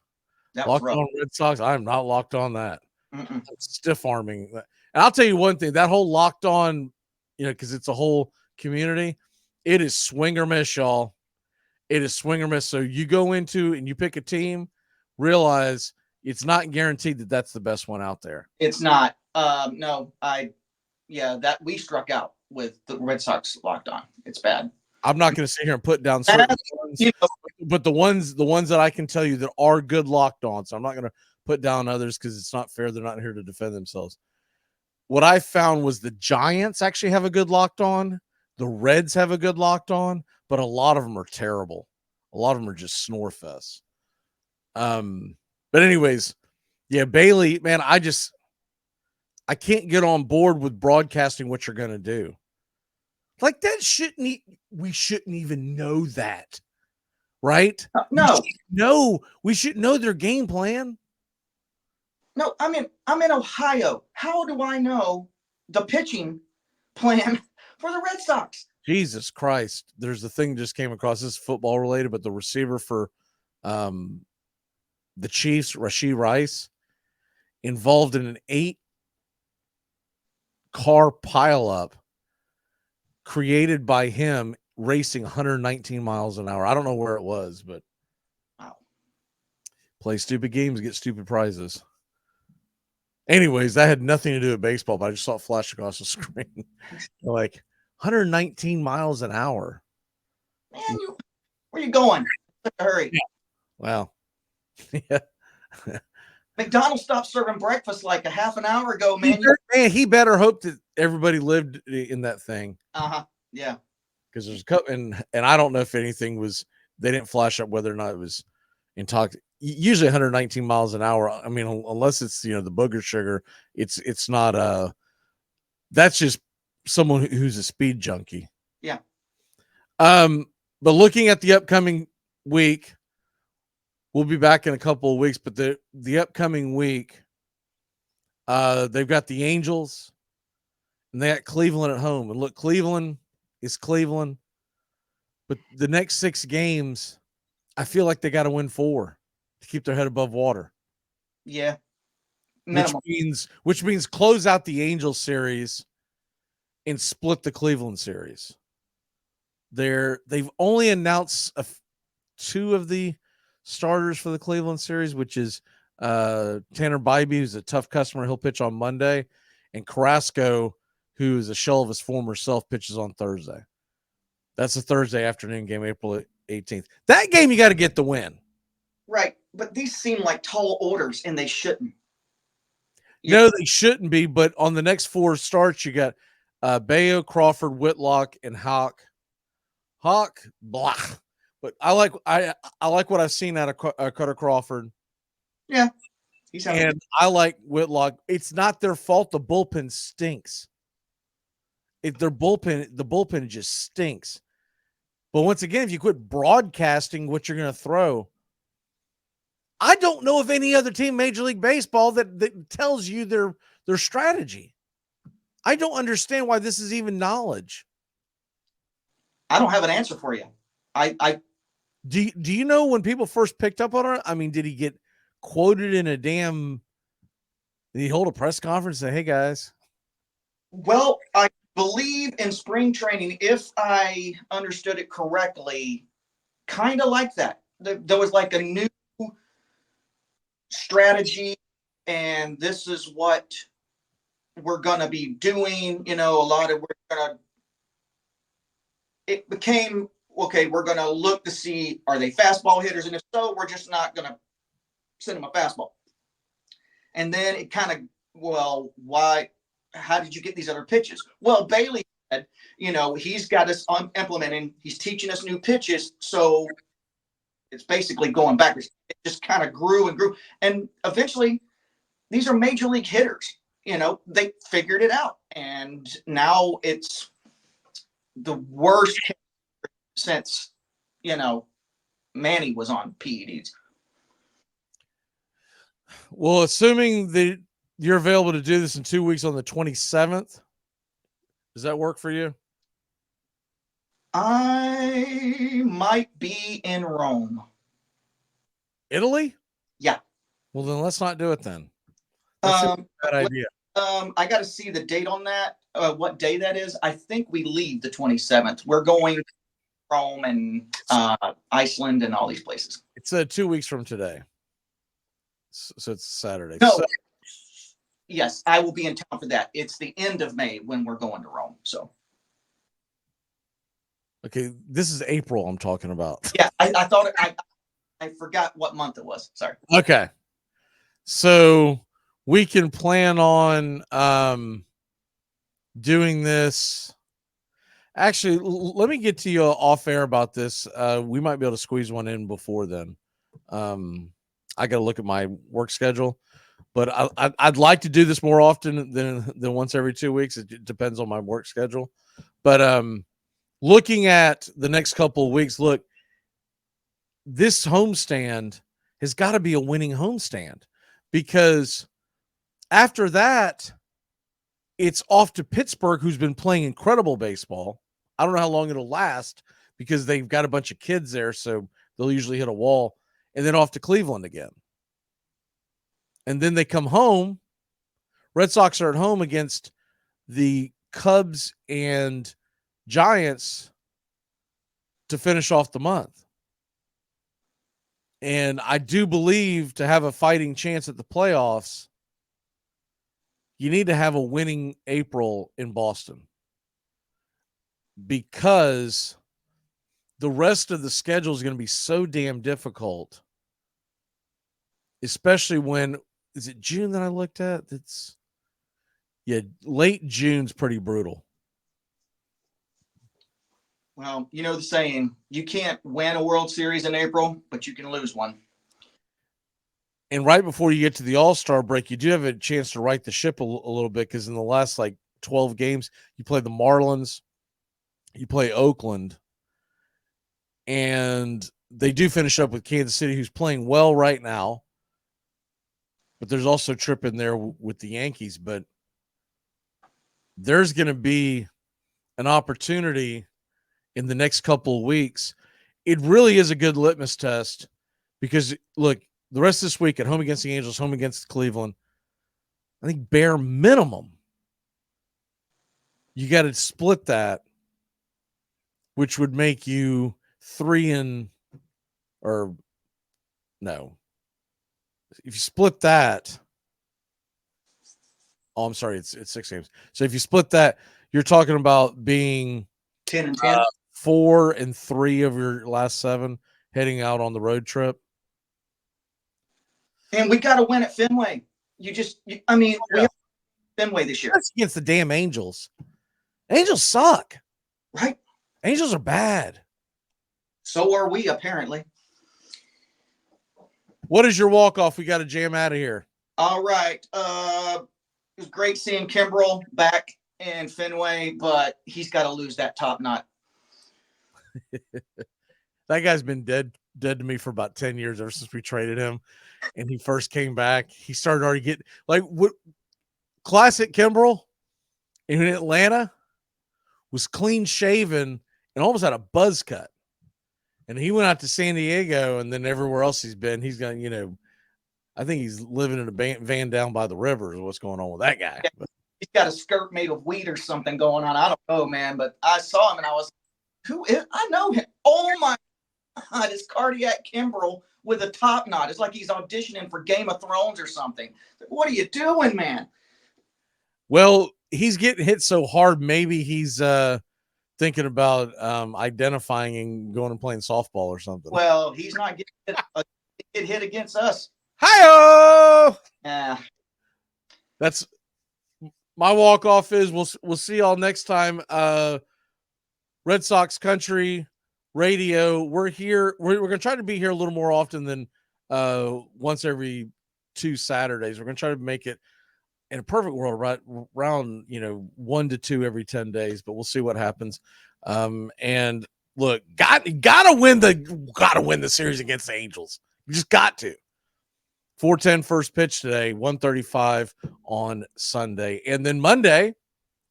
That was Locked rough. On Red Sox. I'm not locked on that. Mm-mm. Stiff arming. And I'll tell you one thing: that whole Locked On, because it's a whole community. It is swing or miss, y'all. It is swing or miss. So you go into and you pick a team, realize it's not guaranteed that that's the best one out there. It's not. No, that we struck out with the Red Sox Locked On. It's bad. I'm not going to sit here and put down certain ones, but the ones that I can tell you that are good Locked On. So I'm not going to put down others because it's not fair. They're not here to defend themselves. What I found was the Giants actually have a good Locked On. The Reds have a good Locked On, but a lot of them are terrible. A lot of them are just snore fests. But anyways, yeah, Bailey, man, I can't get on board with broadcasting what you're going to do. Like that we shouldn't even know that, right? No, we should know their game plan. No, I'm in Ohio. How do I know the pitching plan for the Red Sox? Jesus Christ. There's a thing just came across. This is football related, but the receiver for the Chiefs, Rashee Rice, involved in an 8-car pileup created by him racing 119 miles an hour. I don't know where it was, but wow. Play stupid games, get stupid prizes. Anyways, that had nothing to do with baseball, but I just saw it flash across the screen. Like 119 miles an hour. Man, where you going? Hurry. Yeah. Wow. Yeah. McDonald's stopped serving breakfast like a half an hour ago, man. He better hope that everybody lived in that thing. Yeah. Because there's a couple, and I don't know if anything was. They didn't flash up whether or not it was intoxicated. Usually 119 miles an hour. I mean, unless it's the booger sugar, it's not. That's just someone who's a speed junkie. Yeah. But looking at the upcoming week, we'll be back in a couple of weeks. But the upcoming week, they've got the Angels, and they got Cleveland at home. And look, Cleveland is Cleveland, but the next 6 games, I feel like they got to win 4 to keep their head above water. Yeah. Which means close out the Angels series and split the Cleveland series. They've only announced 2 of the starters for the Cleveland series, which is Tanner Bybee, who's a tough customer. He'll pitch on Monday, and Carrasco, who is a shell of his former self, pitches on Thursday. That's a Thursday afternoon game, April 18th. That game, you got to get the win. Right. But these seem like tall orders, and they shouldn't. No, they shouldn't be. But on the next 4 starts, you got Bayo, Crawford, Whitlock, and Hawk. Blah. But I like what I've seen out of Cutter Crawford. Yeah. And I like Whitlock. It's not their fault. The bullpen stinks. The bullpen just stinks. But once again, if you quit broadcasting what you're going to throw, I don't know of any other team in Major League Baseball that tells you their strategy. I don't understand why this is even knowledge. I don't have an answer for you. Do you know when people first picked up on it? I mean, did he get quoted in did he hold a press conference and say, hey guys? Well, I believe in spring training, if I understood it correctly, kind of like that. There was like a new strategy, and this is what we're going to be doing. It became, okay, we're going to look to see, are they fastball hitters? And if so, we're just not going to send them a fastball. And then it kind of, well, why? How did you get these other pitches? Well, Bailey said, he's got us implementing, he's teaching us new pitches. So it's basically going backwards. It just kind of grew and grew. And eventually, these are major league hitters. They figured it out. And now it's the worst hit since, Manny was on PEDs. Well, assuming that you're available to do this in 2 weeks on the 27th, does that work for you? I might be in Rome. Italy? Yeah. Well, then let's not do it then. That's a bad idea. I got to see the date on that. What day that is? I think we leave the 27th. We're going to Rome and Iceland and all these places. It's 2 weeks from today. So it's Saturday. No. So, yes, I will be in town for that. It's the end of May when we're going to Rome. So. Okay, this is April I'm talking about. Yeah, I thought I forgot what month it was. Sorry. Okay. So we can plan on doing this. Actually, let me get to you off air about this. We might be able to squeeze one in before then. I got to look at my work schedule, but I'd like to do this more often than once every 2 weeks. It depends on my work schedule. But looking at the next couple of weeks, look, this homestand has got to be a winning homestand, because after that, it's off to Pittsburgh, who's been playing incredible baseball. I don't know how long it'll last because they've got a bunch of kids there, so they'll usually hit a wall, and then off to Cleveland again. And then they come home. Red Sox are at home against the Cubs and Giants to finish off the month. And I do believe to have a fighting chance at the playoffs, you need to have a winning April in Boston, because the rest of the schedule is going to be so damn difficult, especially when, is it June that I looked at? Late June's pretty brutal. Well, you know the saying, you can't win a World Series in April, but you can lose one. And right before you get to the All-Star break, you do have a chance to right the ship a little bit, because in the last 12 games, you play the Marlins, you play Oakland, and they do finish up with Kansas City, who's playing well right now. But there's also a trip in there with the Yankees. But there's going to be an opportunity in the next couple of weeks. It really is a good litmus test, because, look, the rest of this week at home against the Angels, home against Cleveland, I think bare minimum, you got to split that, which would make you 3 or no. If you split that, I'm sorry, it's 6 games. So if you split that, you're talking about being 10-10, 4-3 of your last 7 heading out on the road trip. and we got to win at Fenway. We have Fenway this year. That's against the damn Angels. Angels suck. Right. Angels are bad. So are we, apparently. What is your walk-off? We got to jam out of here. All right. It was great seeing Kimbrel back in Fenway, but he's got to lose that top knot. That guy's been dead to me for about 10 years, ever since we traded him. And he first came back. He started already getting what classic Kimbrel in Atlanta was clean shaven and almost had a buzz cut. And he went out to San Diego, and then everywhere else he's been, he's got, I think he's living in a van down by the river is what's going on with that guy. Yeah, he's got a skirt made of wheat or something going on. I don't know, man, but I saw him and I was, who is, I know him. Oh my God, it's Cardiac Kimbrel with a top knot. It's like he's auditioning for Game of Thrones or something. What are you doing, man? Well, he's getting hit so hard. Maybe he's thinking about identifying and going and playing softball or something. Well, he's not getting hit against us. Hi-oh! Yeah. That's my walk-off is we'll see y'all next time. Red Sox Country Radio. We're here. We're going to try to be here a little more often than once every 2 Saturdays. We're going to try to make it, in a perfect world, right around 1 to 2 every 10 days, but we'll see what happens. And look, gotta win the series against the Angels. You just got to. 4:10 first pitch today, 1:35 on Sunday. And then Monday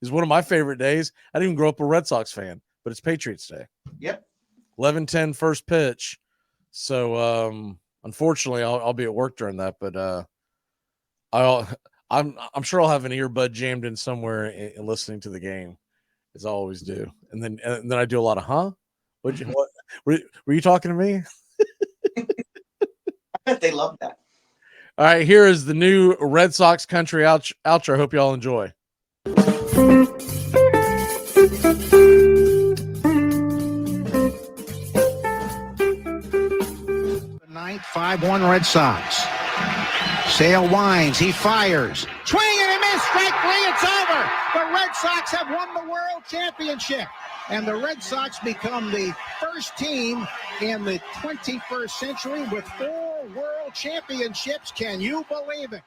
is one of my favorite days. I didn't even grow up a Red Sox fan, but it's Patriots Day. Yep. 11:10 first pitch. So unfortunately I'll be at work during that, but I'm sure I'll have an earbud jammed in somewhere and listening to the game, as I always do. And then I do a lot of what were you talking to me? I bet they love that. All right, here is the new Red Sox country outro. I hope y'all enjoy. Ninth, 5-1 Red Sox. Sale winds, he fires. Swing and a miss, strike three, it's over. The Red Sox have won the World Championship. And the Red Sox become the first team in the 21st century with 4 World Championships. Can you believe it?